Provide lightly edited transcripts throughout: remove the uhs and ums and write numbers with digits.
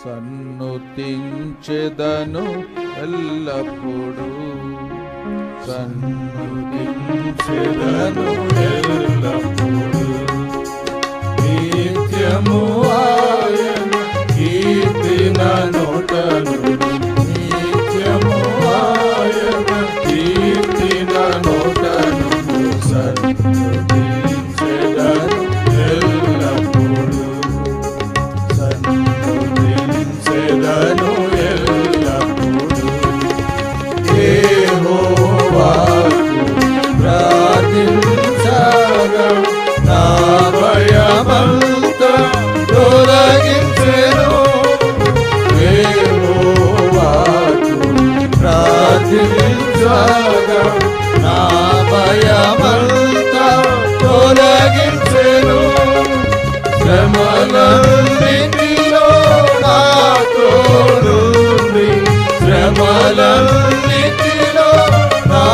సన్నుతించెదను ఎల్లప్పుడూ, సన్నుతించెదను ఎల్లప్పుడూ. నిత్యము ఆయన కీర్తి నా నోట నుండి, నిత్యము ఆయన కీర్తి నా నోట నుండి. సన్నుతించెదను ఎల్లప్పుడూ, సన్నుతించెదను ఎల్లప్పుడూ. యెహోవాకు ప్రార్థించగా నా భయమంతా తొలగించెను. యెహోవాకు ప్రార్థించగా నా భయమంతా తొలగించెను. శ్రమలన్నిటిలో నా తోడుండి, శ్రమలన్నిటిలో నా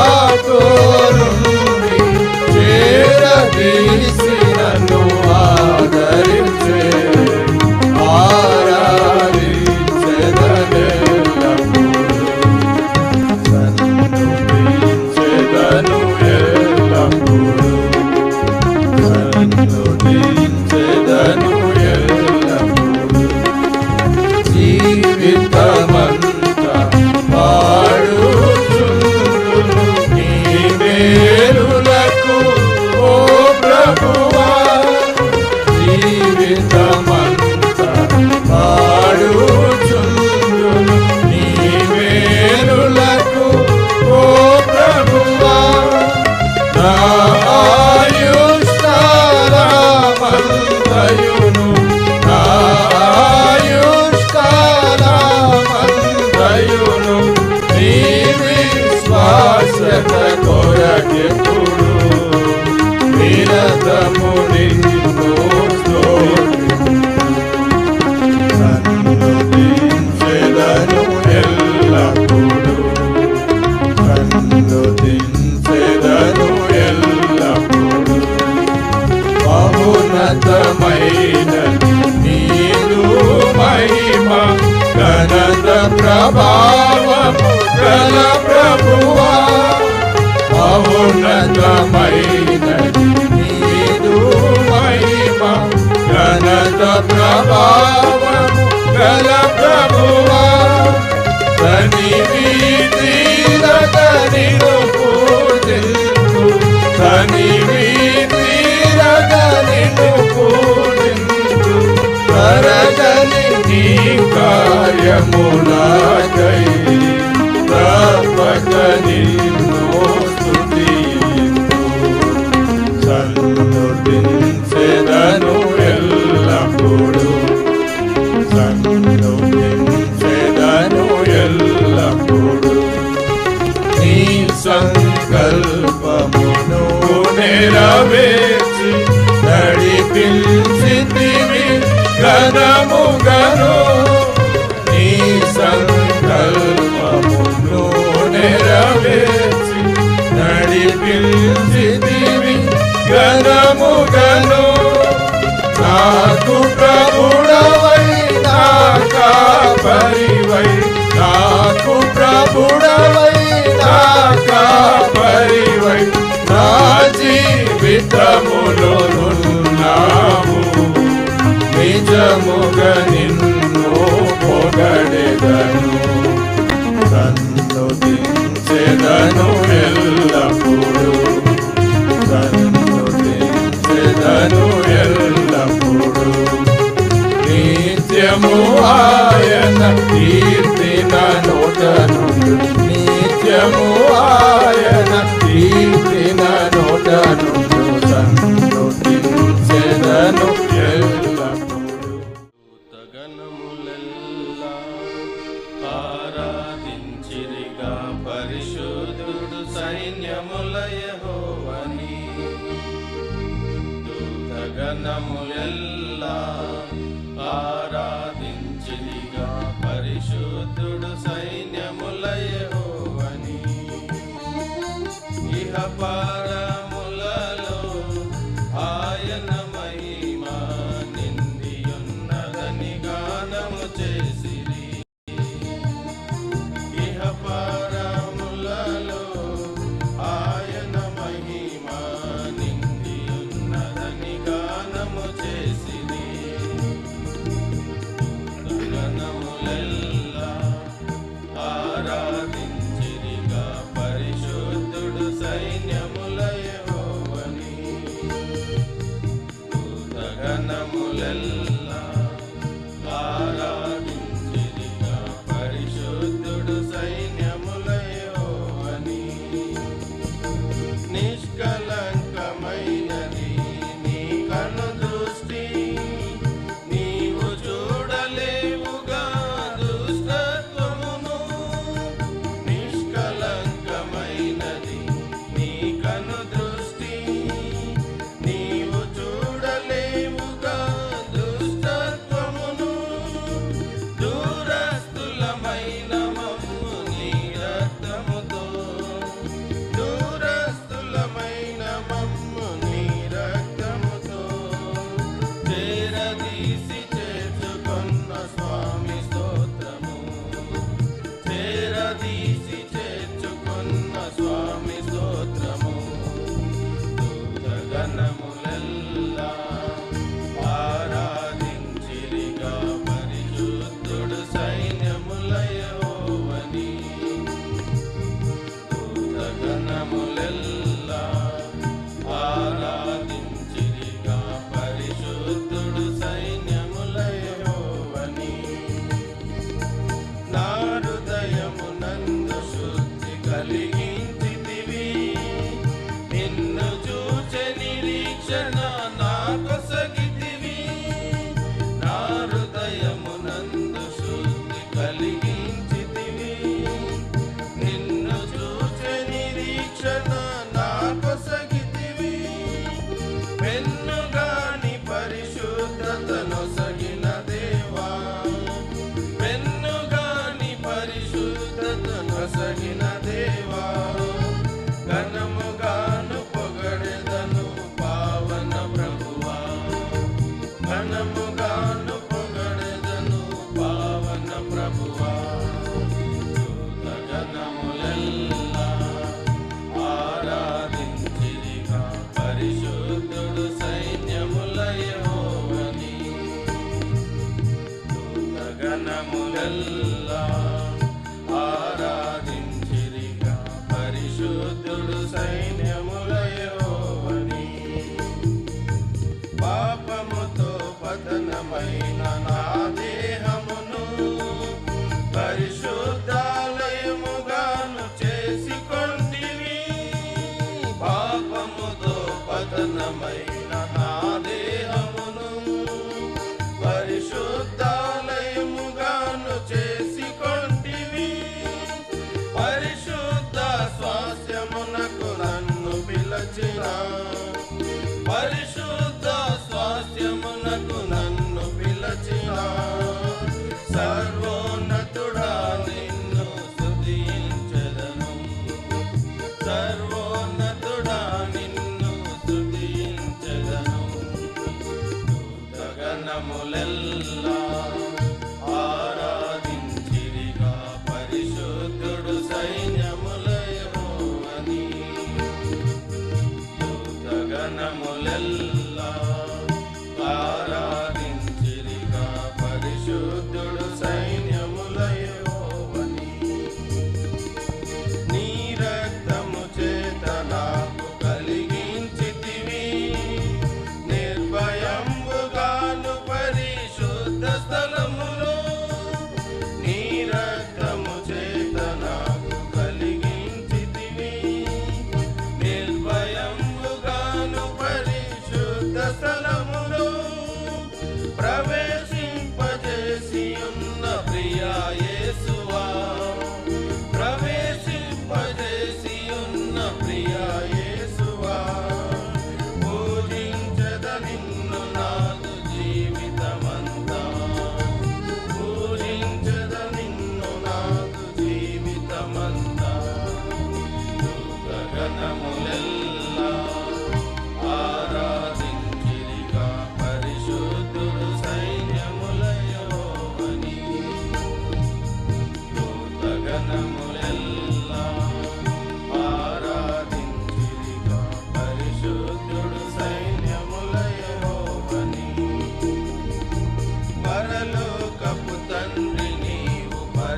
తోడుండి, చేరదీసి నన్ను ఆదరించే, ఆరాధించెదనెల్లప్పుడూ. సన్నుతించెదను ఎల్లప్పుడూ, సన్నుతించెదను ఎల్లప్పుడూ. జీవితమంతా పాడుచుందును నీ మేలులకు ఓ ప్రభువా. జీవితమంతా పాడుచుందును నీ మేలులకు ఓ ప్రభువా. నా ఆయుష్కాలమంతయును, నా ఆయుష్కాలమంతయును నీ విశ్వాస్యత కొరకెప్పుడు నిరతము నిన్ను స్తుతింతును. సన్నుతించెదను ఎల్లప్పుడూ, సన్నుతించెదను ఎల్లప్పుడూ. మహోన్నతమైనది నీదు మహిమ, ఘనత ప్రభావము గల ప్రభువా. మహోన్నతమైనది నీదు మహిమ, ఘనత ప్రభావము గల ప్రభువా. తనివీధీరగ నిన్ను పూజింతు, తనివీధీరగ నిన్ను పూజింతు. తరగని నీ కార్యములకై తప్పక నిన్ను స్తుతింతు. సన్నుతించెదను ఎల్లప్పుడూ, సన్నుతించెదను ఎల్లప్పుడూ. నీ సంకల్పమును నెరవేర్చి నడిపించితివి ఘనముగను. నీ సంకల్పమును నెరవేర్చి నడిపించితివి ఘనముగను. నాకు ప్రభుడవై నా కాపరివై, నాకు ప్రభుడవై నా కాపరివై, నా జీవితములో ఉన్నావు. నిజముగా నిన్ను పొగడెదను. సన్నుతించెదను ఎల్లప్పుడూ, సన్నుతించెదను ఎల్లప్పుడూ. నిత్యము ఆయన కీర్తి నా నోట నుండి, నిత్యము ఆయన కీర్తి నా నోట నుండి. సన్నుతించెదను ఎల్లప్పుడూ. దూతగణములెల్లా ఆరాధించిరిగా పరిశుద్ధుడు సైన్యముల యెహోవాని. దూతగణములెల్లా ఆరాధించిరిగా పరిశుద్ధుడు సైన్యముల యెహోవాని. ఇహ పరములలో ఆయన మహిమ నిందియున్నదని గానము చేసి గణములెల్లా ఆరాధించిరిగా పరిశుద్ధుడు సైన్యముల యెహోవాని. దూతగణములెల్లా ఆరాధించిరిగా పరిశుద్ధుడు సైన్యముల యెహోవాని. నిష్కలంకమైనది నీ కనుదృష్టి, నీవు చూడలేవుగా దుష్టత్వమును. నిష్కలంకమైనది నీ కనుదృష్టి, నీవు చూడలేవుగా దుష్టత్వమును. దూరస్థులమైన మమ్ము నీ రక్తముతో, దూరస్థులమైన మమ్ము నీ రక్తముతో చేరదీసి చేర్చుకొన్న స్వామి స్తోత్రము. చేరదీసి చేర్చుకొన్న స్వామి స్తోత్రము. దూతగణములెల్లా ఆరాధించిరిగా పరిశుద్ధుడు సైన్యముల యెహోవాని. దూతగణములెల్లా ఆరాధించిరిగా పరిశుద్ధుడు సైన్యముల యెహోవాని. నా హృదయమునందు శుద్ధి కలిగించితివి, నిన్ను చూచె నిరీక్షణ నాకొసగితివి. నా హృదయమునందు శుద్ధి కలిగించితివి, నిన్ను చూచె నిరీక్షణ నాకొసగితివి. పెన్నుగాని పరిశుద్ధతను సగిన దేవా, పెన్నుగాని పరిశుద్ధతను సగిన దేవా. ఘనముగాను పొగడెదను పావన ప్రభువా, ఘనముగాను పొగడెదను పావన ప్రభువా. దూతగణములెల్లా ఆరాధించిరిగా పరిశుద్ధుడు సైన్యముల యెహోవాని. దూతగణములెల్లా ఆరాధించిరిగా పరిశుద్ధుడు సైన్యముల యెహోవాని. పాపముతో పతనమైన నా దేహమును పరిశుద్ధాలయముగాను చేసుకొంటివి. పాపముతో పతనమైన నా దేహమును పరిశుద్ధాలయముగాను చేసుకొంటివి.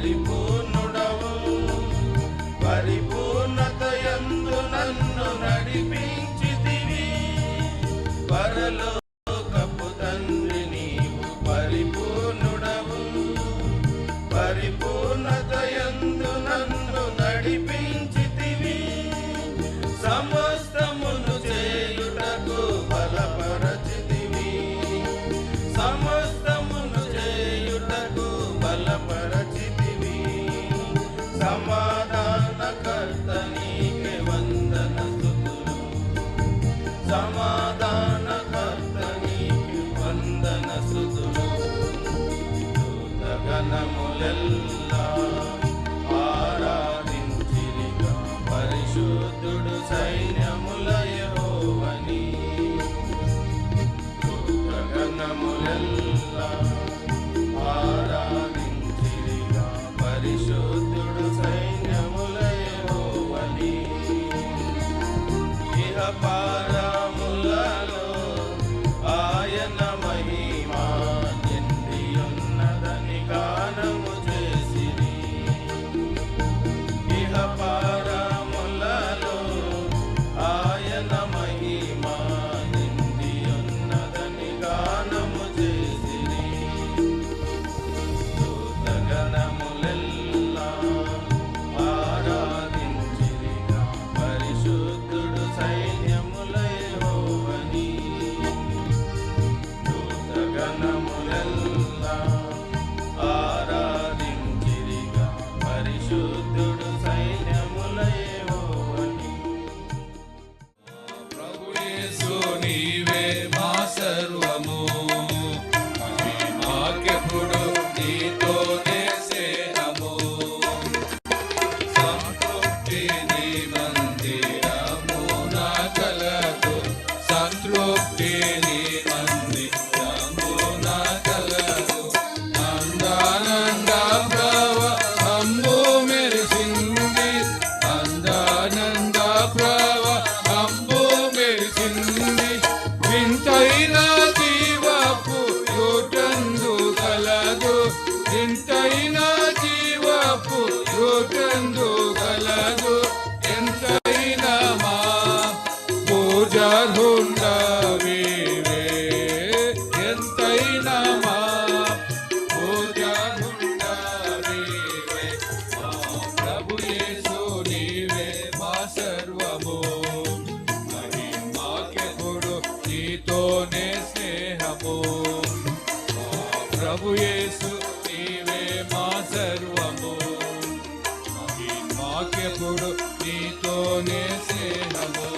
పరిపూర్ణుడవు. పరిపూర్ణతయందు నన్ను నడిపించితివి. పరలోకపు తండ్రి నీవు పరిపూర్ణుడవు. పరిపూర్ణతయందు నన్ను నడిపించితివి. సమస్తమును చేయుటకు బలపరచితివి. సమస్తమును చేయుటకు బలపరచితివి. సమాధానకర్త నీకే వందనస్తుతులు. సమాధానకర్త నీకే వందనస్తుతులు. దూతగణములెల్లా ఆరాధించిరిగా పరిశుద్ధుడు సైన్యముల యెహోవాని. దూతగణములెల్లా ఆరాధించిరిగా పరిశుద్ధుడు సైన్యముల యెహోవాని. ఇహపారములలో ఆయన మహిమ నిండియున్నదని గానము చేసిరి. ఇహపారములలో ఆయన మహిమ నిండియున్నదని గానము చేసిరి. దూతగణములెల్లా ఆరాధించిరిగా పరిశుద్ధుడు సైన్యముల యెహోవాని. దూతగణములెల్లా ఆరాధించిరిగా పరిశుద్ధుడు సైన్యముల యెహోవాని. ప్రభు యేసు నీవే మా సర్వము, మాకెప్పుడు నీతోనే స్నేహము. సంతృప్తి నీ మందిరము నా కలదు. సంతృప్తి నీ మందిరము నా కలదు. అందానంద ప్రవాహము మెరిసింది. అందానంద ప్రవాహము మెరిసింది. వింతైన జీవపు యోటందు కలదు. వింతైన జీవపు యోటందు కలదు. ఎంతైన మా పూజార్హుండవీవే. ఎంతైన మా పూజార్హుండవీవే. మా ప్రభు యేసు నీవే మా సర్వము, మహిమాకెప్పుడు నీతోనే స్నేహము. మా ప్రభు యేసు నీవే మా సర్వము, మహిమాకెప్పుడు నీతోనే స్నేహము.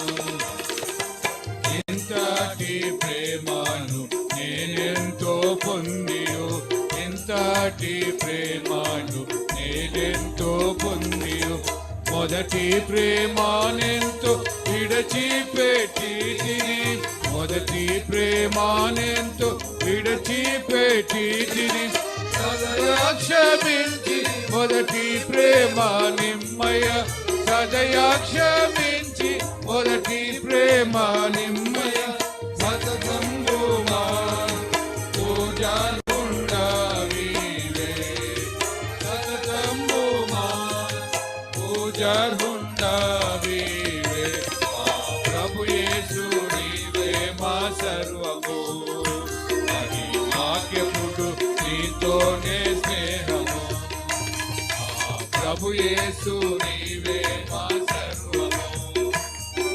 ఇంతటి ప్రేమను నేనెంతో పొందియు. ఇంతటి ప్రేమను నేనెంతో పొందియు. మొదటి ప్రేమానెంతో విడచిపెట్టి తిని. మొదటి ప్రేమానెంతో విడచిపెట్టి తిని. సదయా క్షమించి మొదటి ప్రేమ నిమ్మయ. సదయా క్షమించి మొదటి ప్రేమ నిమ్మయ. సతతంబు మా పూజార్హుండవీవే. సతతంబు మా పూజార్హుండవీవే. మా ప్రభు యేసు నీవే మా సర్వము, మహిమాకెప్పుడు నీతోనే స్నేహము. మా ప్రభు యేసు నీవే మా సర్వము,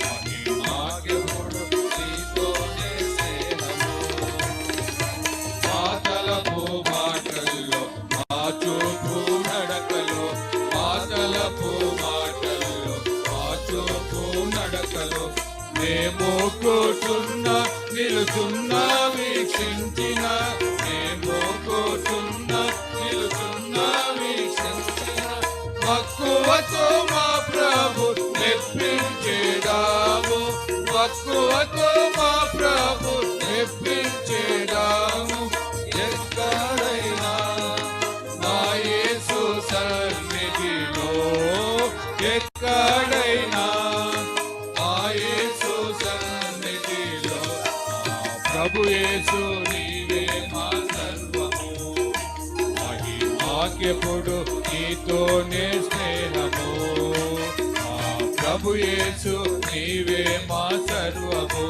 మహిమాకెప్పుడు నీతోనే స్నేహము. మాటలపు మాటల్లో మా చూపు నడకలో. మాటలపు మాటల్లో మా చూపు నడకలో. మేము కూర్చున్నా నిలుచున్నా వీక్షించిన. మేము కూర్చున్నా నిలుచున్నా వీక్షించిన. మక్కువతో మా ప్రభు మెప్పించేదాము. మక్కువతో మా ప్రభు మెప్పించేదాము. ఎక్కడైనా మా యేసు సన్నిధిలో. ఎక్కడైనా మా యేసు సన్నిధిలో. మా ప్రభు యేసు నీవే మా సర్వము, మహిమా మాకెప్పుడు నీతోనే స్నేహము. మా ప్రభు యేసు నీవే మా సర్వము.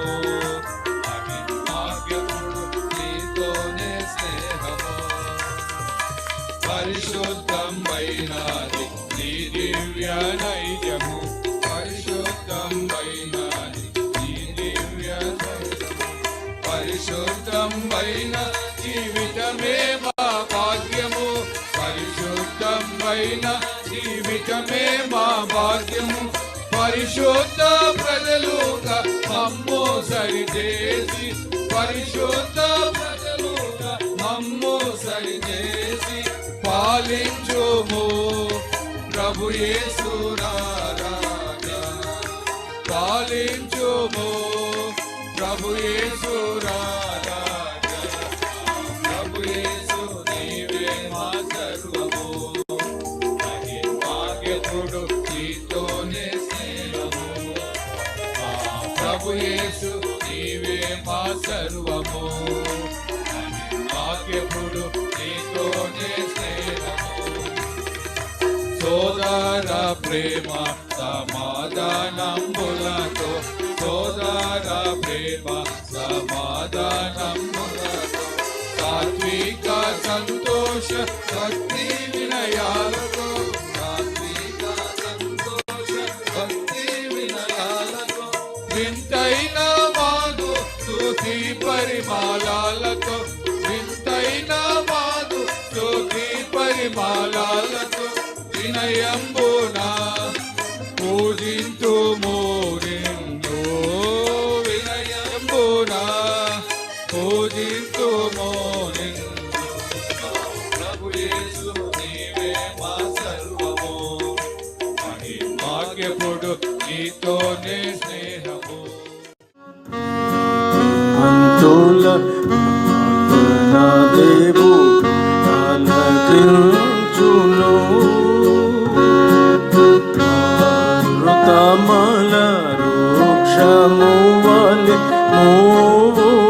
మాకెప్పుడు నీతోనే స్నేహము. పరిశుద్ధమైనది నీ దివ్య నైజము. పరిశుద్ధమైనది నీ దివ్య నైజము. పరిశుద్ధమైన జీవితమే మా భాగ్యము. పరిశుద్ధమైన జీవితమే మా భాగ్యము. పరిశుద్ధ ప్రజలుగా మమ్ము సరిచేసి. పరిశుద్ధ ప్రజలుగా మమ్ము సరిచేసి పాలించుము ప్రభు యేసు రాజా. పాలించుము ప్రభు యేసు రాజా. ప్రభు యేసు నీవే మా సర్వము. మాకెప్పుడు నీతోనే స్నేహము. ప్రభు యేసు నీవే మా సర్వము. మాకెప్పుడు నీతోనే స్నేహము. సోదర ప్రేమ సమాధానములతో. సోదర ప్రేమ సమాధానములతో. సాత్విక సంతోష భక్తి వినయాలతో. సాత్విక సంతోష భక్తి వినయాలతో. వింతైన మాదు స్తుతి పరిమళాలతో. వింతైన మాదు స్తుతి పరిమళాలతో. వినయంబునా పూజింతుము నిన్ను. వినయంబునా పూజింతుము నిన్ను. ప్రభు యేసు నీవే మా సర్వము. మాకెప్పుడు నీతోనే స్నేహము. అంతుల నా దేవు ఆలకించును. అమృతమల వృక్షము వలె మూవేయుదురు.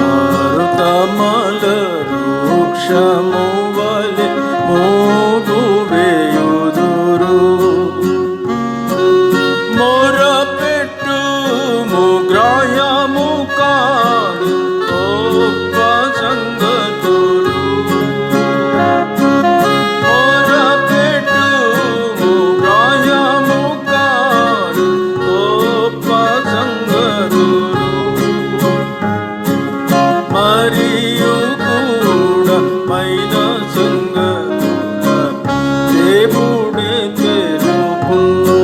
అమృతమల వృక్షము వలె మూవేయుదురు. మొరపెట్టుము గ్రాహ్యము కాని గొప్ప సంగతులు. మొరపెట్టుము గ్రాహ్యము కాని గొప్ప సంగతులు. మరియు కూడా మైన సంగతుల దేవుడే తెలుపును.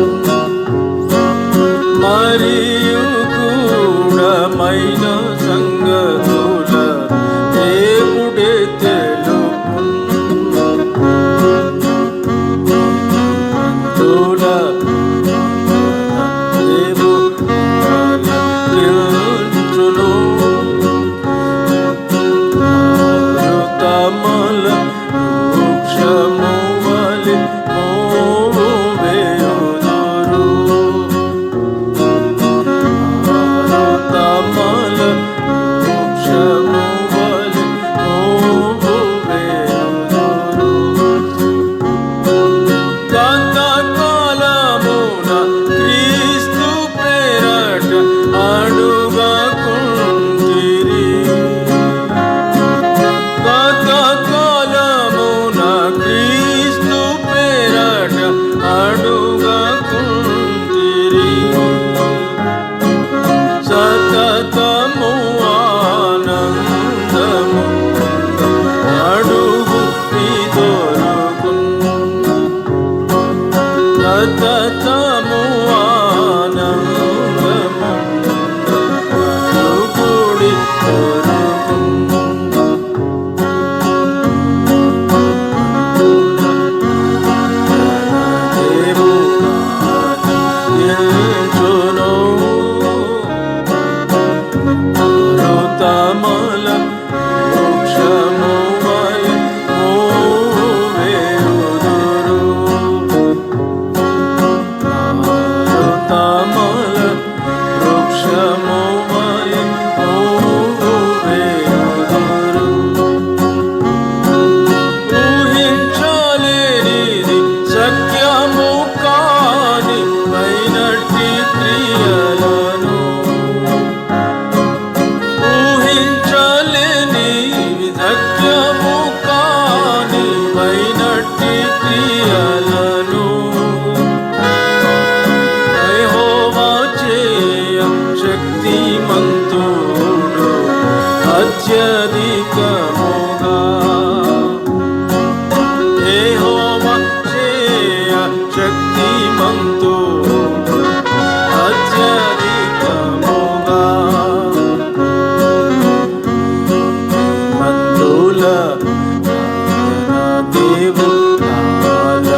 మరియు కూడా మైన సంగతుల దేవుడే తెలుపును. అంతుల దేవు ఆలకించును. అమృతమల వృక్షము వలె మూవేయుదురు. యెహోవా చేయ శక్తిమంతుడు అత్యధికముగా మంతుల దేవుడు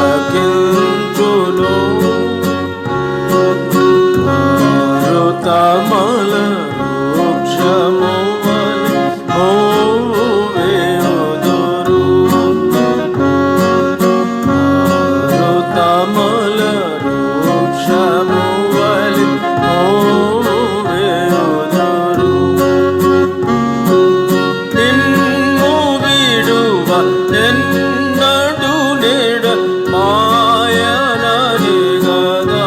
ఆలకించును మారుతమల వృక్షము వలె మోవేయుదురు మారుతమల వృక్షము వలె మోవేయుదురు నిన్ను విడువ నిన్నడు నేడ మాయనని గదా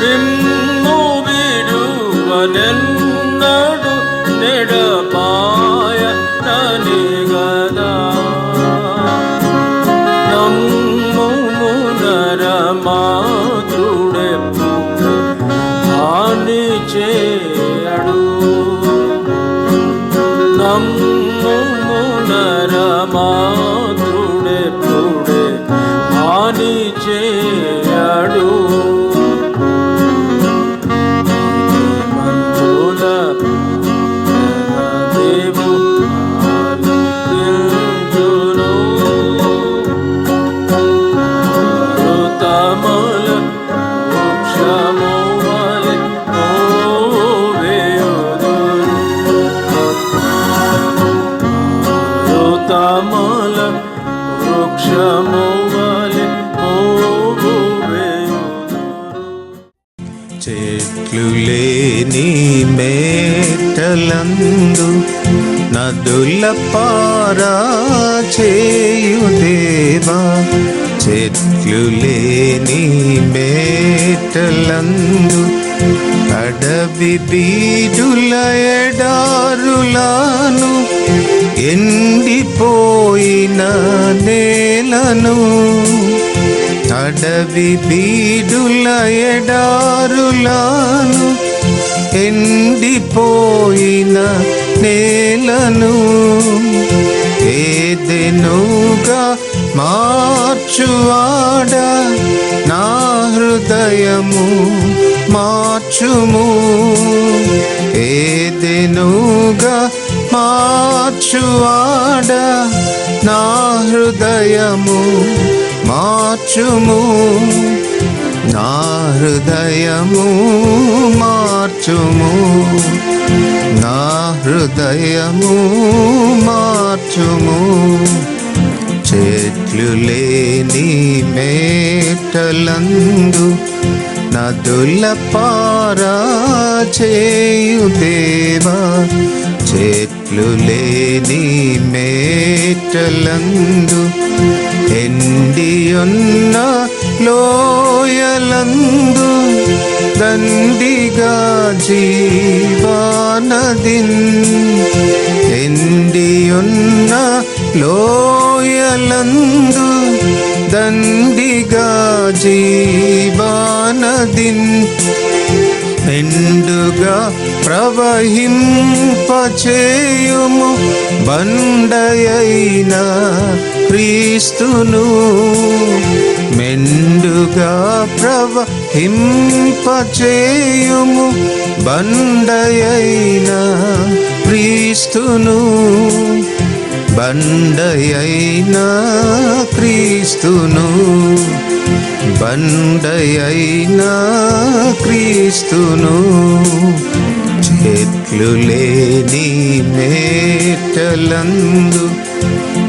నిన్ను విడువ నిన్నడు నేడ మాయనని గదా నమ్ముము నరమాతృడెప్పుడు హాని చేయడు నమ్ముము నరమాతృడెప్పుడే హాని చేయడు మంతుల దేవు ఆలకించును మారుతమల వృక్షము వలె మోవేయుదురు మారుతమల వృక్షము వలె మోవేయుదురు చెట్లు లేని మేటలందు నదుల పారా చేయు దేవా చెట్లు లేని మేటలందు అడవి బీడుల ఎడారులను ఎండిపోయిన నేలను అడవి బీడుల ఎడారులను ఎండిపోయిన నేలను ఏదెనుగా మార్చువాడా నా హృదయము మార్చుము ఏదెనుగా మార్చువాడా నా హృదయము మార్చుము నా హృదయము మార్చుము నా హృదయము మార్చుము చెట్లు లేని మేటలందు నదుల పారా చేయు దేవా చెట్లు లేని మేటలందు ఎండియున్న లోయలందు దండిగా జీవానదిన్ ఎండియున్న లోయలందు దండిగా జీవానదిన్ ఎండుగా ప్రవహింపచేయుము బండయైన క్రీస్తును మెండుగా ప్రవహింపచేయుము బండయైన క్రీస్తును బండయైన క్రీస్తును బండయైన క్రీస్తును చెట్లు లేని మేటలందు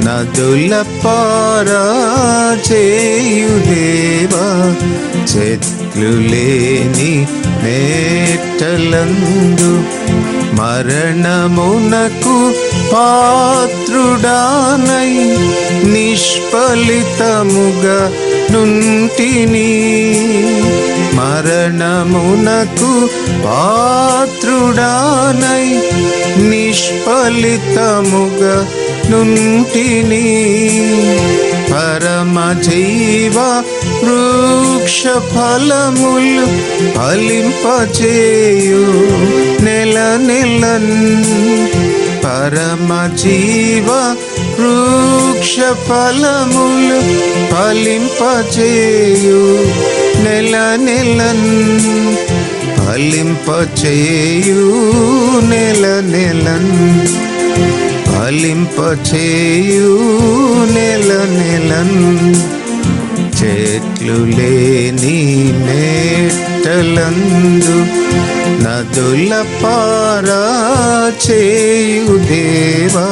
నదుల పారా చేయు దేవా చెట్లు లేని మేటలందు మరణమునకు పాత్రుడానై నిష్ఫలితముగా నుంటిని మరణమునకు పాత్రుడానై నిష్ఫలితముగా నుంటిని పరమ జీవ వృక్ష ఫలములు ఫలింపచేయు నెల నెలన్ పరమ జీవ వృక్ష ఫలములు ఫలింపచేయు నెల నెలన్ ఫలింపచేయు నెల నెలన్ ఫలింపచేయు నెల నెలన్ చెట్లు లేని మేటలందు నదుల పారా చేయు దేవా,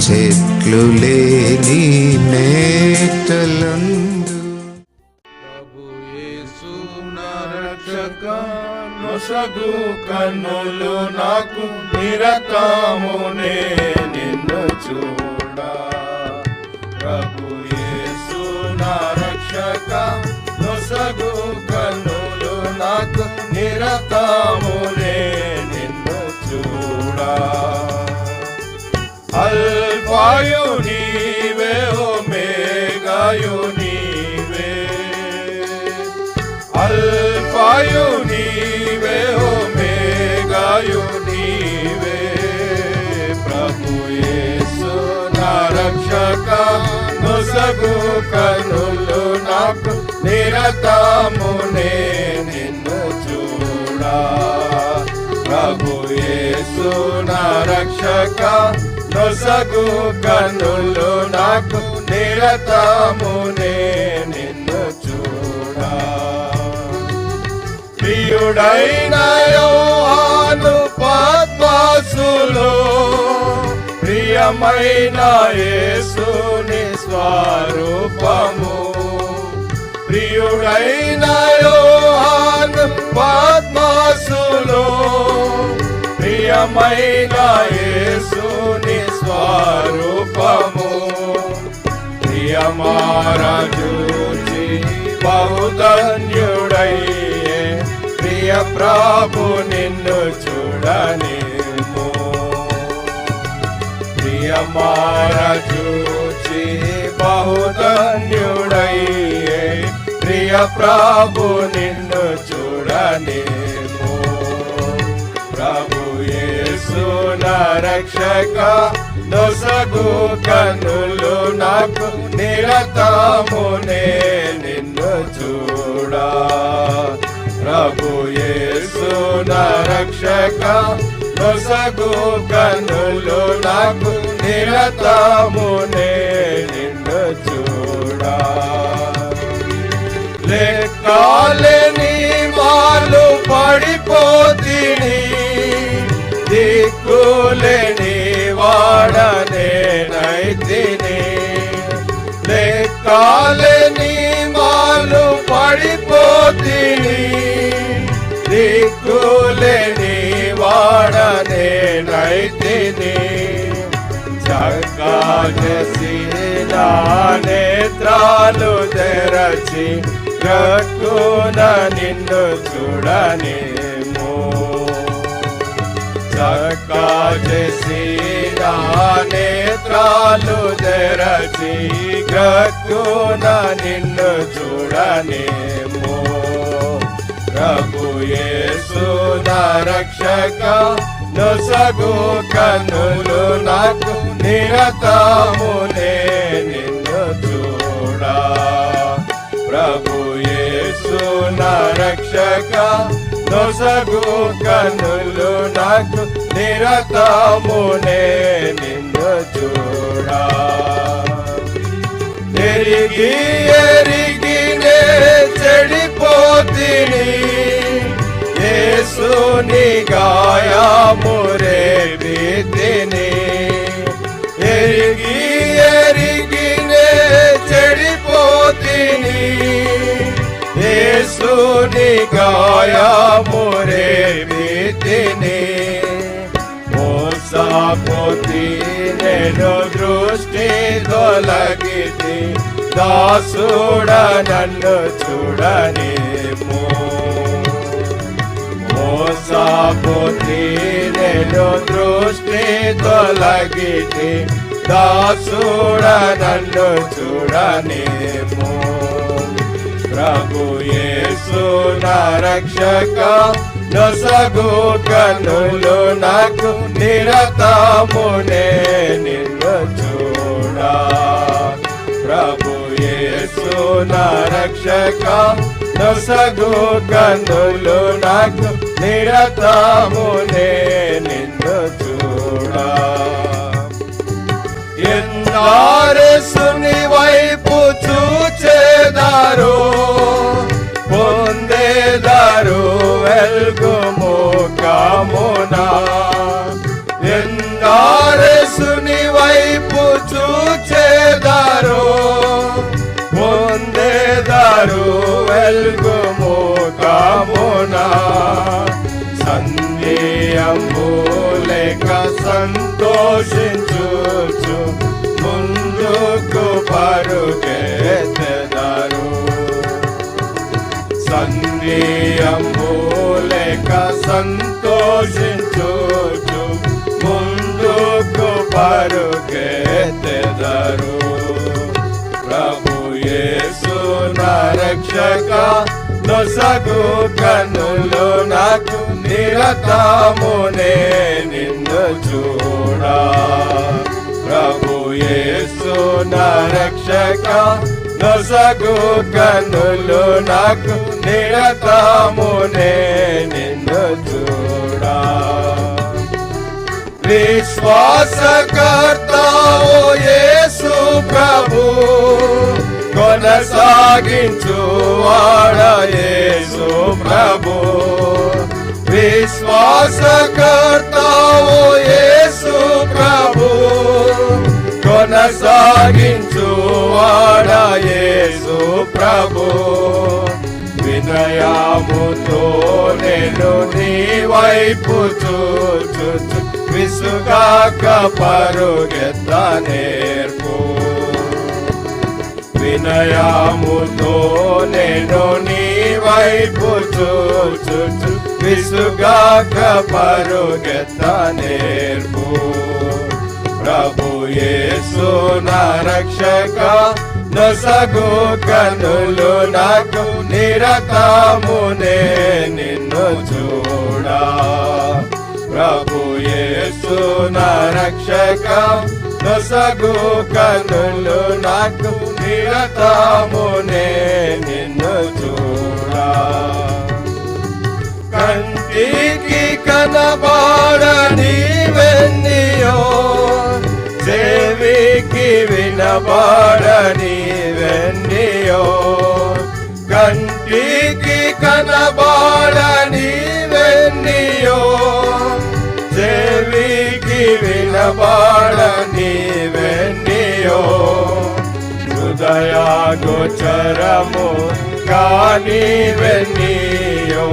చెట్లు లేని మేటలందు. ప్రభు యేసు నా రక్షక నొసగు కన్నులు నాకు నిరతమునే నిన్ను చూడా. ప్రభు యేసు నా రక్షక నొసగు కన్నులు నాకు నిరతమునే నిన్ను చూడా. అల్ఫాయు నీవే ఒమేగాయు నీవే, అల్ఫాయు నీవే ఒమేగాయు నీవే. ప్రభు యేసు నా రక్షక నొసగు కన్నులు నాకు నిరతమునే నిన్ను చూడా. ప్రభు యేసు నా రక్షక నొసగు కన్నులు నాకు నిరతమునే నిన్ను చూడా. ప్రియుడైన యోహాను పద్మసులో ప్రియమైన యేసుని స్వరూపము. ప్రియుడైన యోహాను పద్మసులో ప్రియమైన యేసుని స్వరూపము. ప్రియమారజూచి బహుధన్యుడయ్యే ప్రియ ప్రభు నిన్ను చూడనేమో. ప్రియమారజూచి బహుధన్యుడయ్యే ప్రియ ప్రభు నిన్ను చూడనేమో. ప్రభు యేసు నా రక్షక నొసగు కన్నులు నాకు నిరతమునే నిన్ను చూడా. ప్రభు యేసు నా రక్షక నొసగు కన్నులు నాకు నిరతమునే నిన్ను చూడా. లెక్కలేని వాళ్ళు పడిపోతిని, దిక్కులేని వాడనేనైతిని. లెక్కలేని వాళ్ళు పడిపోతిని, దిక్కులేని వాడనేనైతిని. చక్కసి నా నేత్రాలు తెరచి గక్కున నిన్ను చూడనేమో. చక్కసి నా నేత్రాలు తెరచి గక్కున నిన్ను చూడనేమో. ప్రభు యేసు నా రక్షక నొసగు కన్నులు నాకు నిరతమునే నిన్ను చూడా. ప్రభు యేసు నా రక్షక నొసగు కన్నులు నాకు నిరతమునే నిన్ను చూడా. ఎరిగి ఎరిగినే చెడిపోతిని, యేసుని గాయమురే విధిని. ఎరిగి ఎరిగినే చెడిపోతిని, యేసుని గాయమురే విధిని. మోసపోతి నేను దృష్టి తొలగితి, దాసుడ నన్ను చూడనేమో. మోసపోతి నేను దృష్టి తొలగితి, దాసుడ నన్ను చూడనేమో. ప్రభు యేసు నా రక్షక నొసగు కన్నులు నాకు నిరతమునే నిన్ను చూడా. ప్రభు యేసు నా రక్షక, నొసగు కన్నులు నాకు నిరతమునే నిన్ను చూడా. యేసుని వైపు చూచేదారు, పొందేదారు వెల్గు ముఖమునా. యేసుని వైపు చూచేదారు, పొందేదారు వెల్గు ముఖమునా. సందేహము లేక సంతోషించుచు ముందుకు పరుగెత్తెదరు. సందేహము లేక సంతోషించుచు ముందుకు పరుగెత్తెదరు. ప్రభు యేసు నా రక్షక, నొసగు కన్నులు నాకు నిరతమునే నిన్ను చూడా. ప్రభు యేసు నా రక్షక, నొసగు కన్నులు నాకు నిరతమునే నిన్ను చూడా. విశ్వాసకర్త ఓ యేసు ప్రభు, కొనసాగించు వాడ యేసు ప్రభు. విశ్వాసకర్త ఓ యేసు ప్రభు, కొనసాగించు వాడ యేసు ప్రభు. వినయముతో నేను నీ వైపు చూచు విసుగాక పరుగెత్త నేర్పు. వినయముతో నేను నీ వైపు చూచు విసుగాక పరుగెత్త నేర్పు. ప్రభు యేసు నా రక్షక, నొసగు కన్నులు నాకు నిరతమునే నిన్ను చూడా. ప్రభు యేసు నా రక్షక, నొసగు కన్నులు నాకు నిరతమునే నిన్ను చూడా. కంటికి కనబడని వెన్నీయో, చెవికి వినబడని వెన్నీయో. కంటికి కనబడని వెన్నీయో, చెవికి వినబడని వెన్నీయో. హృదయ గోచరము కాని వెన్నీయో,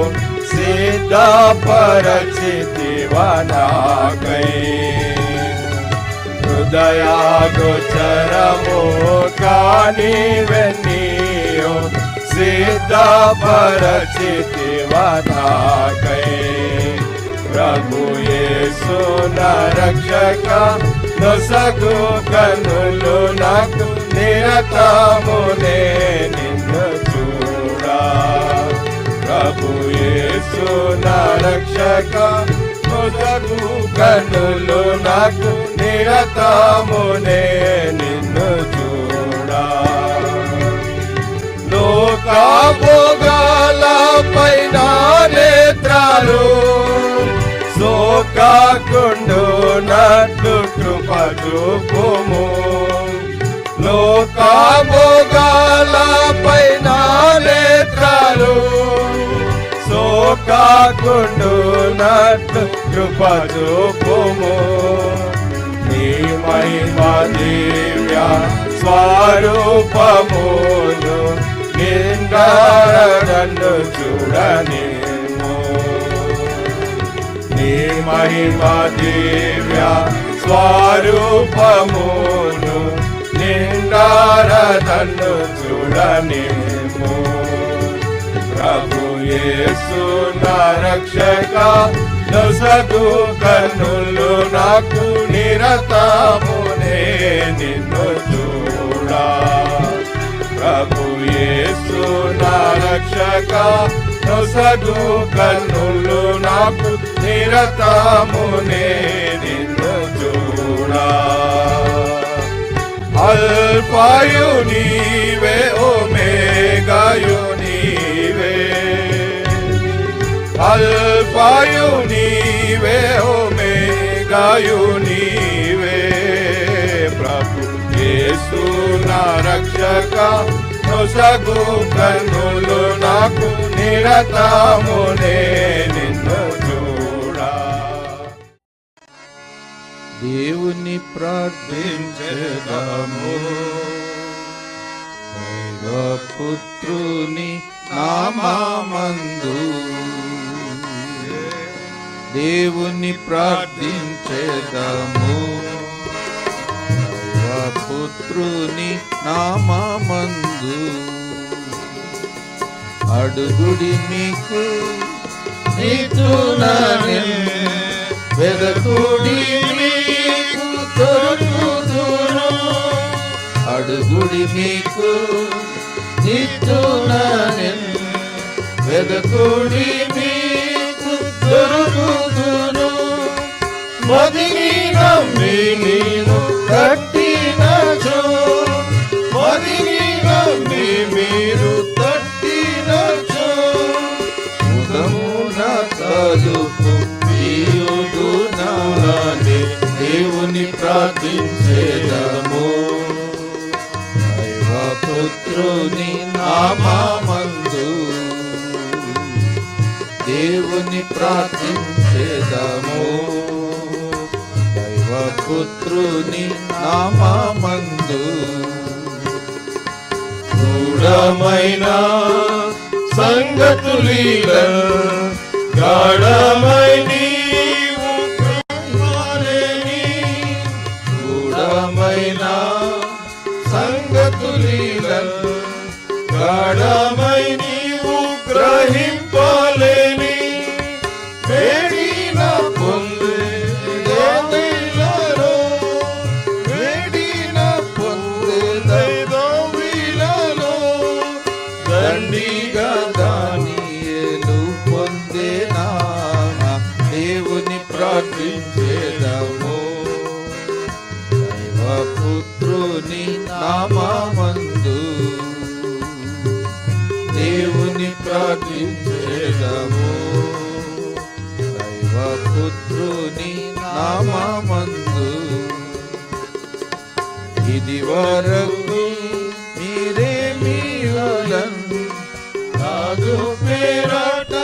సిద్ధపరచితివా నాకై. హృదయ గోచరము కాని వెన్నీయో, సిద్ధపరచితివా నాకై. ప్రభు యేసు నా రక్షక, నొసగు కన్నులు నాకు నిరతమునే నిన్ను చూడా. ప్రభు యేసు నా రక్షక, నొసగు కన్నులు నాకు నిరతమునే నిన్ను చూడా. లోకభోగాల పైన నేత్రాలు సోకాకుండునట్లు కృప చూపుము. లోకభోగాల పైన నేత్రాలు సోకాకుండునట్లు కృప చూపుము. నీ మహిమ దివ్య స్వరూపమును నిండారను చూడనేమో. నీ మహిమ దివ్య స్వరూపమును నిండారను చూడనేమో. ప్రభు యేసు నా రక్షక, నొసగు కన్నులు నాకు నిరతమునే నిన్ను చూడా. ప్రభు యేసు నా రక్షక, నొసగు కన్నులు నాకు నిరతమునే నిన్ను చూడా. అల్ఫాయు నీవే ఒమేగాయు నీవే, అల్ఫాయు నీవే ఒమేగాయు నీవే. ప్రభు యేసు నా రక్షక, నొసగు కన్నులు నాకు నిరతమునే నిన్ను చూడా. దేవుని ప్రార్థించెదము, దైవపుత్రుని నామమందు. దేవుని ప్రార్థించెదము, దైవపుత్రుని నామమందు. అడుగుడి మీకు నీతునని, వెదకుడి మీకు దొరుకుదును. అడుగుడి మీకు నీతునని, వెదకుడి మీకు దొరుకుదును. మదిని నమ్మి నీను తట్టినచో, మదిని నమ్మి మీరు తట్టినచో, ఉదమున తలుపు తీయుదునని దేవుని ప్రార్థించెదము. దైవపుత్రుని నామమందు దేవుని ప్రార్థించెదము, దైవపుత్రుని నామమందు. గూఢమైన సంగతులీలను గాఢమై నీవు కనుగొనెని. గూఢమైన సంగతులీలను గాఢమై నీవు గ్రహింపలేని. వేడిన పొందేదైలలో, వేడిన పొందేదైదవిలలో, దండిగా దానియేలు పొందేనా. దేవుని ప్రార్థించెదము, దైవపుత్రుని నామమందు. దేవుని ప్రార్థించెదము, దైవపుత్రుని నామమందు. ఇది వరకు మీరేమీయులను నాదు పేరట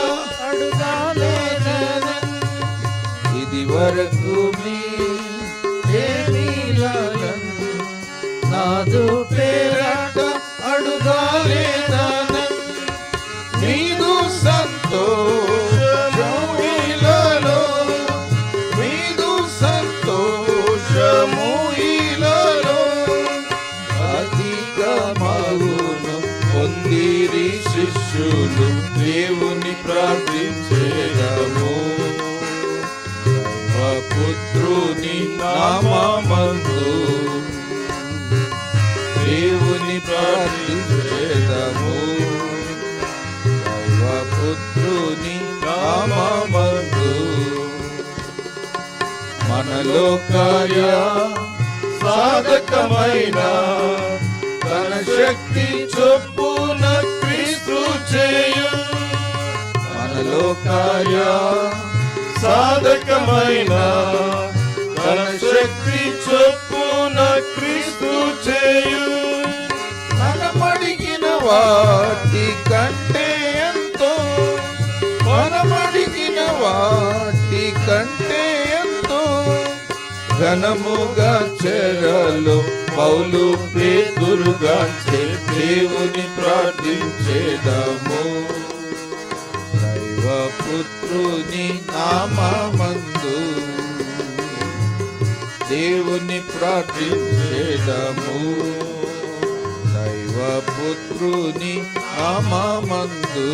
అడుగలేదని. ఇది వరకు మీరేమీయులను నాదు పేరట అడుగలేదని. మీదు సంతోషములలో, మీదు సంతోషములలో అధిక మగును పొందిరి శిష్యులు. దేవుని ప్రార్థించెదము, దైవపుత్రుని నామమందు. దేవుని ప్రార్థించెదము, దైవపుత్రుని నామమందు. మనలో కార్య సాధకమైన తన శక్తి చొప్పున క్రీస్తు చేయు. మనలో కార్య సాధకమైన తన శక్తి చొప్పున క్రీస్తు చేయు. మనమడిగిన వాటి కంటే ఎంతో, మనమడిగిన వాటి కంటే ఎంతో ఘనముగా చెరలో పౌలు పేతురుగా దేవుని ప్రార్థించెదము. దైవపుత్రుని నామమందు దేవుని ప్రార్థించెదము. దైవపుత్రుని నామమందు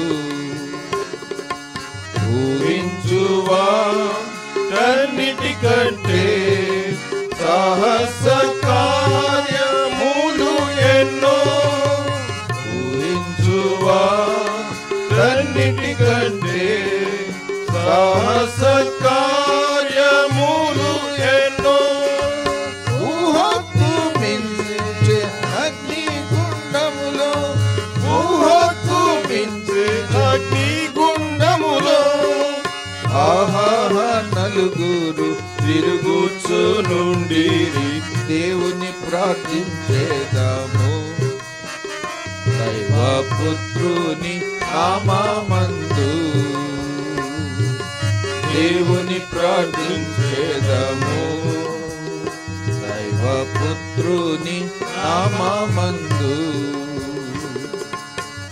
ఊహించువా కన్నిటికంటే సాహస కార్యములు ఎన్నో. ఊహించువా కన్నిటికంటే ప్రార్థించేదము దైవపుత్రుని నామమందు దేవుని ప్రార్థించేదము దైవపుత్రుని నామమందు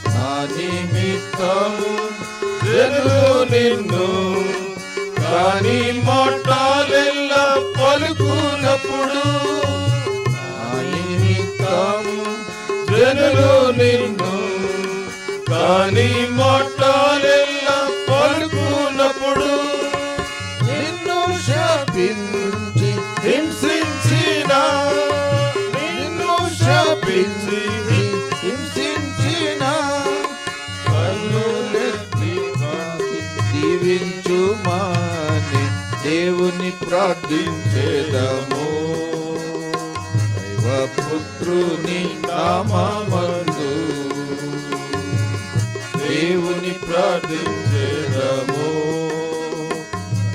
నా నిమిత్తము జనులు నిన్ను కాని మాటలెల్ల పలుకునప్పుడు నా నిమిత్తము జనులు నిన్ను కాని మాటలెల్ల పలుకునప్పుడు నిన్ను శాపించి హింసించిన నిన్ను శాపించి హింసించిన కన్నులెత్తి దీవించుమాని దేవుని ప్రార్థించేదము దైవపుత్రుని నామమందు దేవుని ప్రార్థించేదము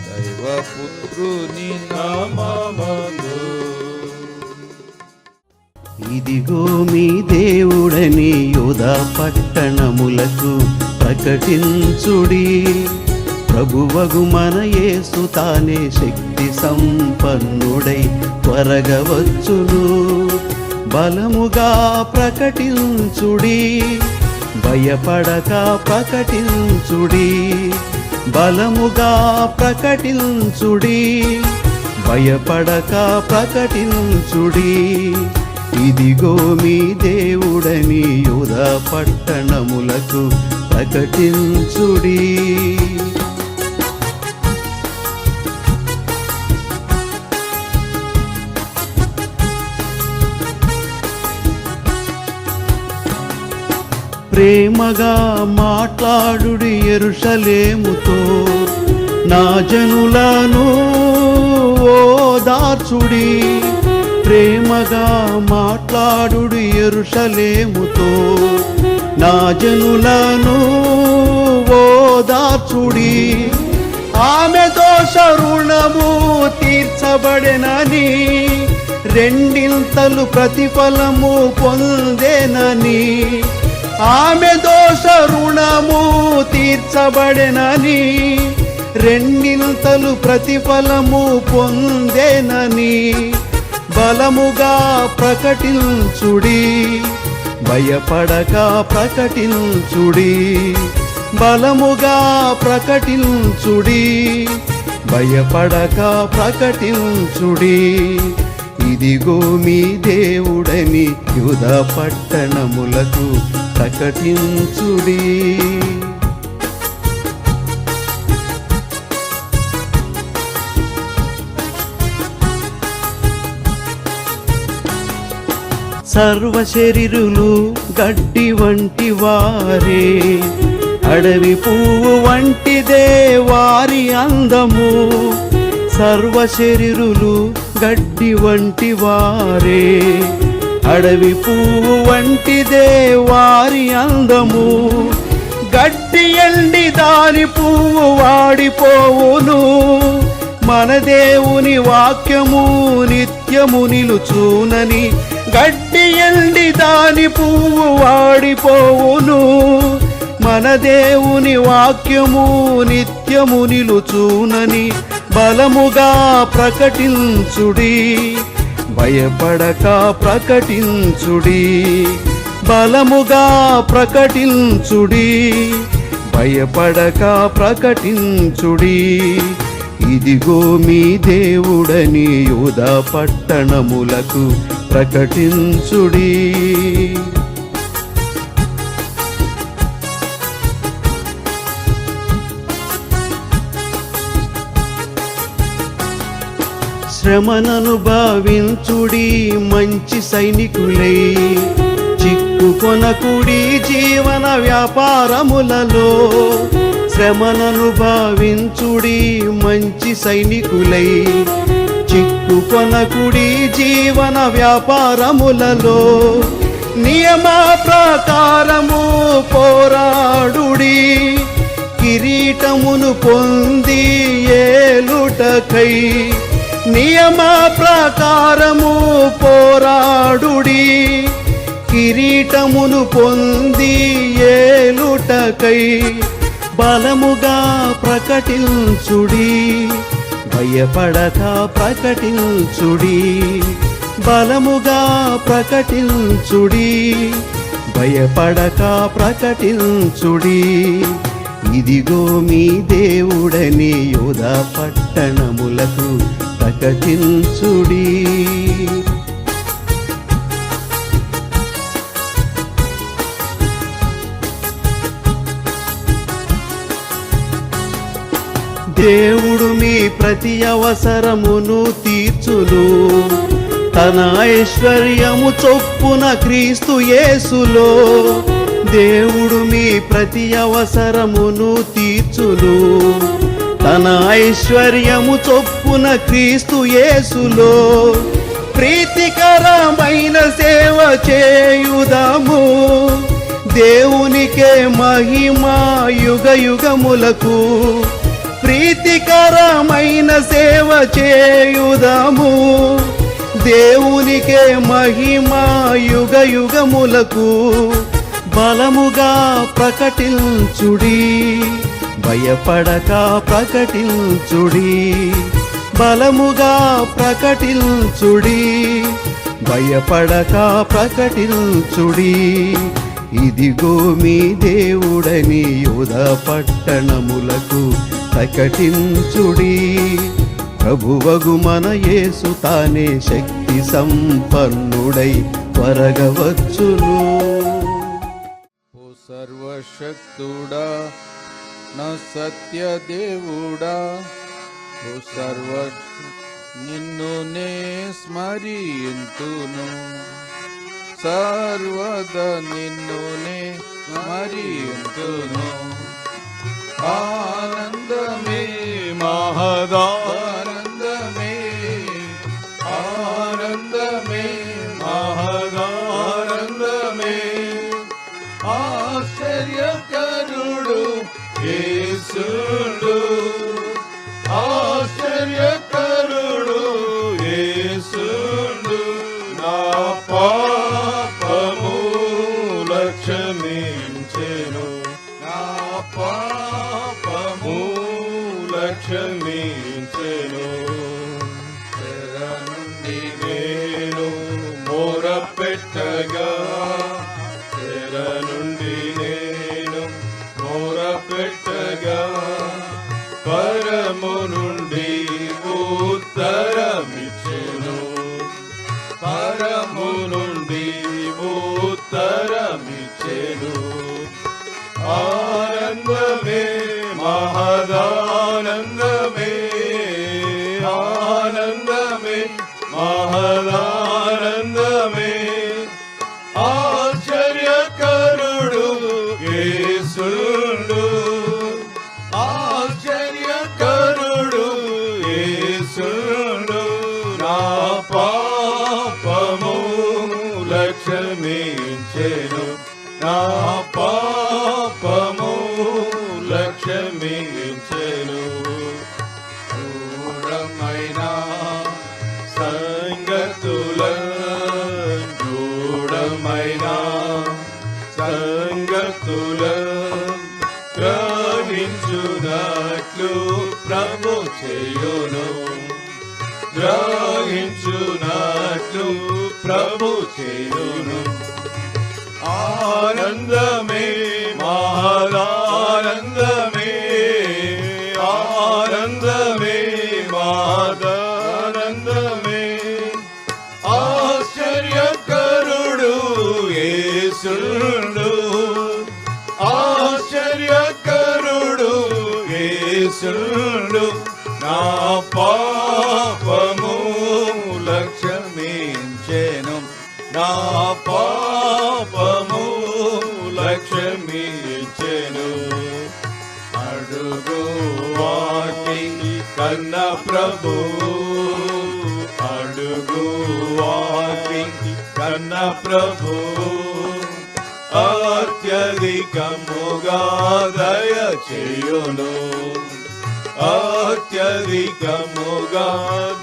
దైవపుత్రుని నామమందు ఇదిగో మీ దేవుడని యోధా పట్టణములకు ప్రకటించుడి ప్రభువగు మన యేసు తానే శక్తి సంపన్నుడై త్వరగా వచ్చును బలముగా ప్రకటించుడి భయపడక ప్రకటించుడి బలముగా ప్రకటించుడి భయపడక ప్రకటించుడి ఇదిగో మీ దేవుడని యోధా పట్టణములకు ప్రకటించుడి ప్రేమగా మాట్లాడుడి యెరూషలేముతో నా జనులను ఓదార్చుడి ప్రేమగా మాట్లాడుడి యెరూషలేముతో నా జనులను ఓదార్చుడి ఆమె దోష రుణము తీర్చబడెనని రెండింతలు ప్రతిఫలము పొందెనని ఆమె దోష రుణము తీర్చబడెనని రెండింతలు ప్రతిఫలము పొందెనని బలముగా ప్రకటించుడి భయపడక ప్రకటించుడి బలముగా ప్రకటించుడి భయపడక ప్రకటించుడి ఇదిగో మీ దేవుడని యూదా పట్టణములకు ప్రకటించుడి సర్వ శరీరులు గడ్డి వంటి వారే అడవి పువ్వు వంటిదే వారి అందము సర్వ శరీరులు గడ్డి వంటి వారే అడవి పువ్వు వంటిదే వారి అందము గడ్డి ఎండి దాని పువ్వు వాడిపోవును మన దేవుని వాక్యము నిత్యము నిలుచునని గడ్డి ఎండి దాని పువ్వు వాడిపోవును మన దేవుని వాక్యము నిత్యము నిలుచునని బలముగా ప్రకటించుడి భయపడక ప్రకటించుడి బలముగా ప్రకటించుడి భయపడక ప్రకటించుడి ఇదిగో మీ దేవుడని యూదా పట్టణములకు ప్రకటించుడి శ్రమనను భావించుడి మంచి సైనికులై చిక్కుకొనకుడి జీవన వ్యాపారములలో శ్రమనను భావించుడి మంచి సైనికులై చిక్కుకొనకుడి జీవన వ్యాపారములలో నియమ ప్రకారము పోరాడుడి కిరీటమును పొంది ఏలుటకై నియమ ప్రకారము పోరాడుడి, కిరీటమును పొంది ఏలుటకై బలముగా ప్రకటించుడి, భయపడక ప్రకటించుడి, బలముగా ప్రకటించుడి, భయపడక ప్రకటించుడి. ఇదిగో మీ దేవుడని యోధా పట్టణములకు ప్రకటించుడి. దేవుడు మీ ప్రతి అవసరమును తీర్చును, తన ఐశ్వర్యము చొప్పున క్రీస్తు యేసులో. దేవుడు మీ ప్రతి అవసరమును తీర్చును, తన ఐశ్వర్యము చొప్పున క్రీస్తు యేసులో. ప్రీతికరమైన సేవ చేయుదాము, దేవునికే మహిమ యుగ యుగములకు. ప్రీతికరమైన సేవ చేయుదాము, దేవునికే మహిమ యుగ యుగములకు. బలముగా ప్రకటించుడి, భయపడక ప్రకటించుడి, బలముగా ప్రకటించుడి, భయపడక ప్రకటించుడి. ఇదిగో మీ దేవుడని యోధా పట్టణములకు ప్రకటించుడి. ప్రభువగు మన యేసు తానే శక్తి సంపన్నుడై త్వరగవచ్చును. ఓ సర్వశక్తుడా నా సత్య దేవుడా, ఓ నిన్ను నే స్మరింతును, సర్వదా నిన్ను నే స్మరింతును. ఆనందమే మహదానందమే, ఆనందమే మహదానందమే. ఆశ్చర్యకరుడు యేసుడు, ఆశ్చర్యకరుడు యేసుడు. నా పాపముల క్షమించెను, నా పాపముల క్షమించెను. చెర నుండి నేను మొర పెట్టగా, చెర నుండి నేను మొర పెట్టగా, పరము నుండి ఉత్తరమిచ్చెను, పరము నుండి ఉత్తరమిచ్చెను. ఆనందమే మహదానందమే, ఆనందమే మహదానందమే. ఆశ్చర్యకరుడు యేసుడు, ఆశ్చర్యకరుడు యేసుడు. నా పాపముల క్షమించెను, నా పాపముల క్షమించెను. దూరమైన సంగతుల, దూరమైన సంగతుల గ్రహించునట్లు ప్రభు చేయును, గ్రహించునట్లు ప్రభు చేయును. ఆనందమే మహదానందమే, ఆనందమే మహదానందమే. ఆశ్చర్యకరుడు యేసుడు, ఆశ్చర్యకరుడు యేసుడు. నా పాపముల క్షమించెను, నా పాపముల క్షమించెను. అడుగు వాటి కన్న ప్రభు, అడుగు వాటి కన్న ప్రభు. అత్యధికముగా దయ చేయును, అత్యధికముగా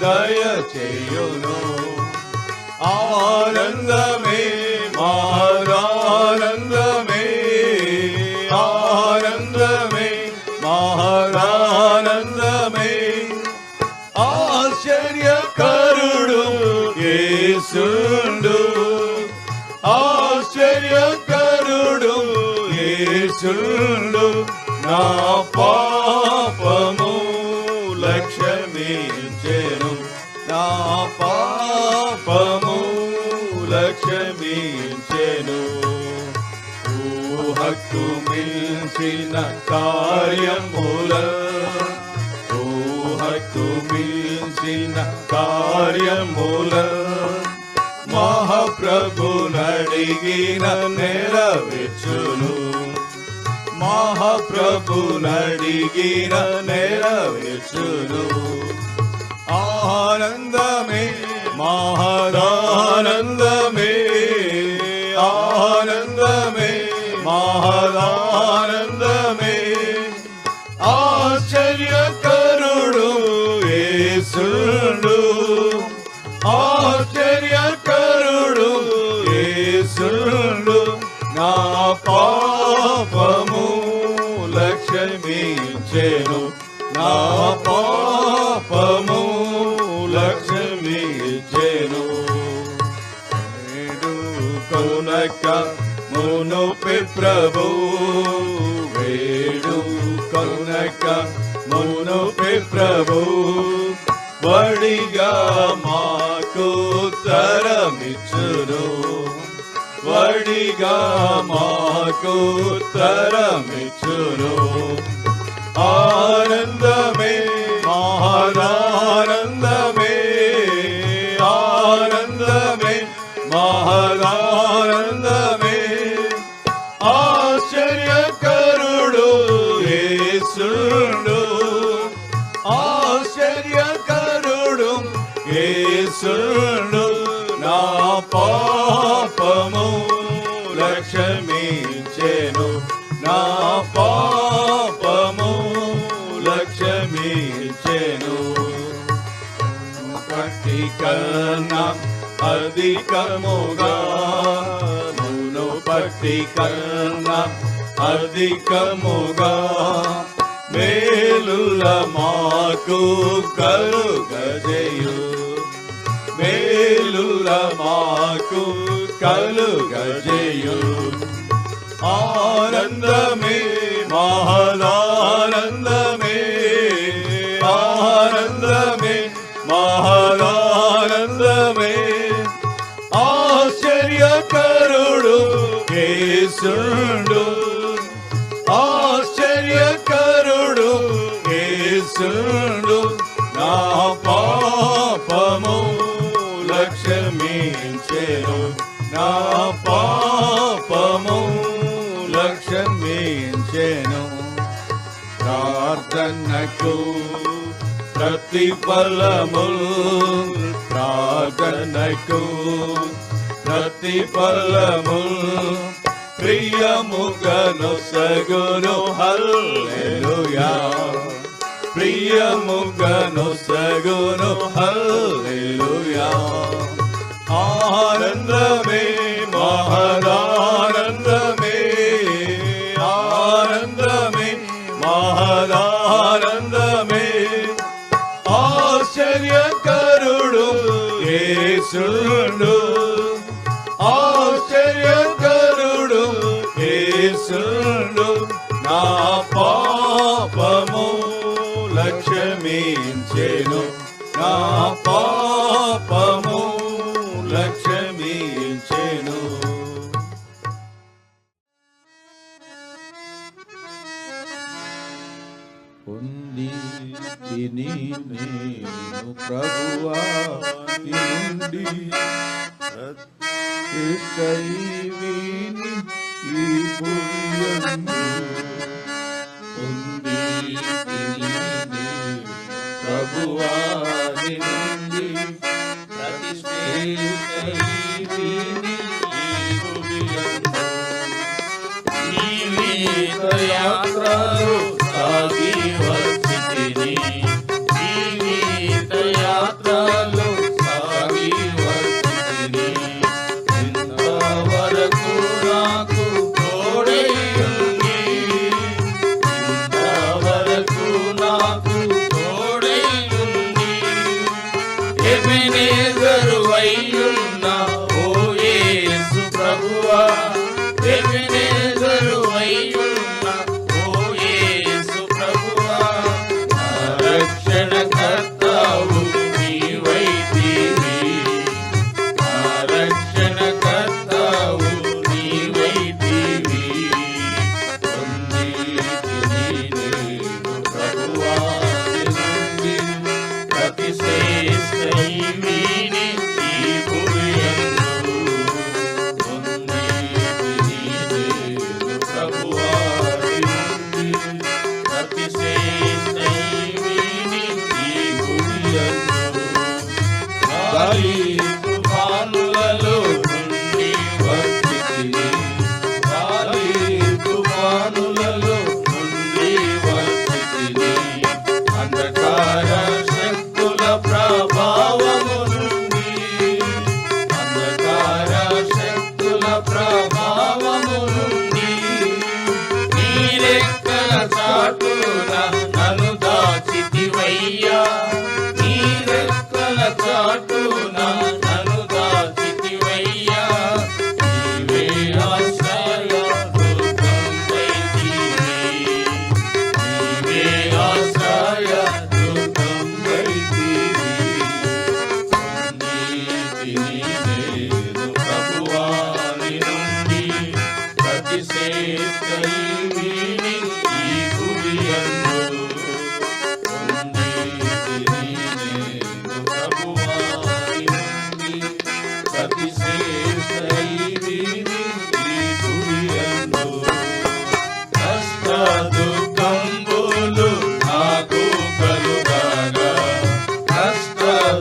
దయచేయును. ఆనందమే మహారానందమే, ఆనందమే మహారానందమే, ఆశ్చర్యకరుడు యేసుండు, ఆశ్చర్యకరుడు యేసుండు. నా పాపము లక్ష్యమించెను, నా పాపము లక్ష్యమించెను. ఊహకు మించిన కార్యముల, ఊహకు మించిన కార్యముల మహాప్రభునడిగిన నెరవేర్చును, మహాప్రభునడిగిన నెరవేర్చును. ఆనందమే మహాదానందమే, ఆనందమే మహాదానందమే, ఆశ్చర్యకరుడు యేసుండు, ఆశ్చర్యకరుడు యేసుండు. నా పాపము లక్ష్యమించెను, నా పాపము లక్ష్యమించెను. వేడుకొనక మునుపి ప్రభు, వేడుకొనక మునుపి ప్రభు, వడిగా మాకు తరమిచ్చును, వడిగా మాకు తరమిచ్చును. ఆనందమే మహాదానందమే, ఆనందమే మహాదానందమే, ఆశ్చర్యకరుడు యేసుండు, ఆశ్చర్యకరుడు యేసుండు. నా పాపము లక్ష్యమించెను, నా పాపము లక్ష్యమించెను. పట్టి కన్నా అధికముగా, మును పట్టి కన్నా అధికముగా మేలుల మాకు కలుగజేయు, మేలుల మాకు కలుగజేయు. ఆనందమే మహాదానందమే, ఆనందమే మహాదానందమే, ఆశ్చర్యకరుడు యేసుండు, ఆశ్చర్యకరుడు యేసుండు. నా పాపము లక్ష్యమించెను, నా పాపము లక్ష్యమించెను. ప్రార్థనకు ప్రతిఫలము, ప్రార్థనకు ప్రతిఫలము ప్రియముగనొసగును. హల్లెలూయా, ప్రియముగనొసగును. హల్లెలూయా. ఆనందమే మహాదానందమే, ఆనందమే మహాదానందమే, ఆశ్చర్యకరుడు యేసుండు, ఆశ్చర్యకరుడు యేసుండు. నా పాపము లక్ష్యమించెను, నా పాపము లక్ష్యమించెను. పొంది తిని నేను ప్రభువా నుండి విని ఈ పుణ్యము. పొంది తిని నేను ప్రభువా నుండి విని ఈ పుణ్యము. నీవే యాత్రలో సాగి వచ్చితిని, అతి శ్రేష్ఠ ఈవిని ఈ భువియందు. కష్ట దుఃఖంబులు నాకు కలుగాగా, కష్ట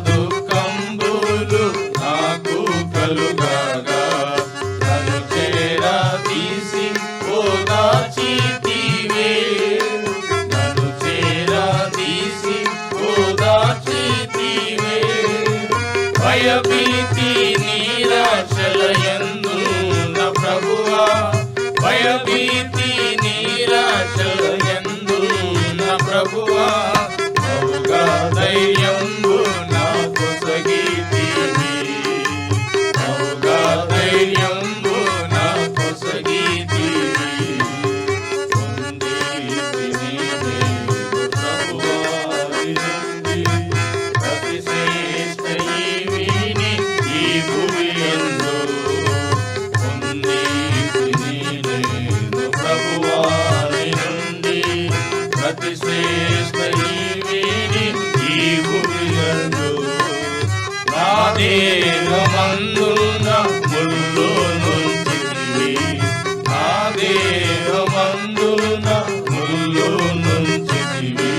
దుఃఖంబులు నాకు కలుగాగా, నన్ను చేరా తీసి ఓదార్చితివే, నన్ను చేరా తీసి ఓదార్చితివే. భయభీతి నిరాశలయందు నా ప్రభువా, భయభీతి నిరాశలయందు నా ప్రభువా, బహుగా ధైర్యంబు నాకు సగితివి, బహుగా ధైర్యంబు నాకు సగితివి. పొందితిని నేను ప్రభువారి నుండి, అతి శ్రేష్ఠ ఈవిని ఈ భువియందు. పొందితిని నేను ప్రభువారి నుండి, అతి శ్రేష్ఠ ఈవిని ఈ భువియందు. నా దేహమందున ముళ్ళు నుంచితివి, నా దేహమందున ముళ్ళు నుంచితివి.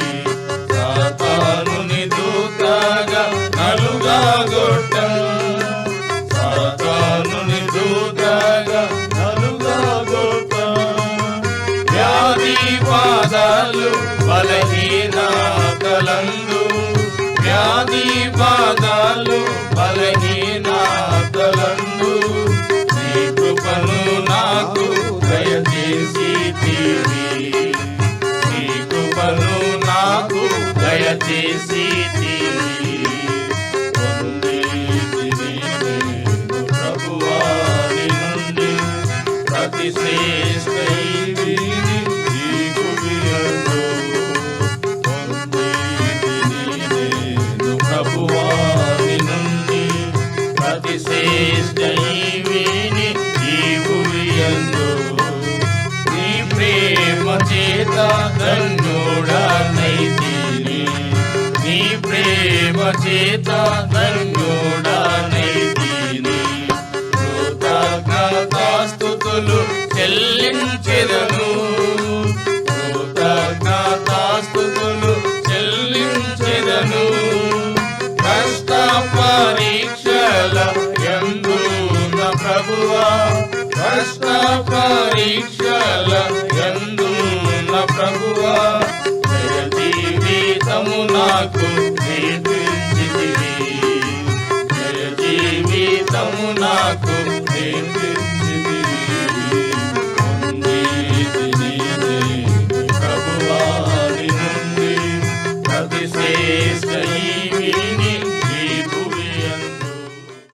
సాతానుని దూతగా నలుగా గొట్టం, సాతానుని దూతగా నలుగా గొట్టం. వ్యాధి బాధలు బలహీనతలందు, వ్యాధి బాధలు బలహీనతలందు, నీ కృపను నాకు దయచేసితివి, నీ కృపను నాకు దయచేసితివి. పొందితిని నేను ప్రభువారి నుండి, అతి శ్రేష్ఠ ఈవిని ఈ భువియందు. పొందితిని నేను ప్రభువారి నుండి, అతి శ్రేష్ఠ ఈవిని ఈ భువియందు. నీ ప్రేమ చేత ధన్యుడనైతిని, నీ ప్రేమ చేత ధన్యుడనైతిని. కృతజ్ఞతాస్తుతులు చెల్లించెదను, కృతజ్ఞతాస్తుతులు చెల్లించెదను. కష్ట పరీక్షల యందు నా ప్రభువా, కష్ట పరీక్షల యందు నా ప్రభువా, జయ జీవితము నాకు నేర్పించితివి, జయ జీవితము నాకు నేర్పించితివి.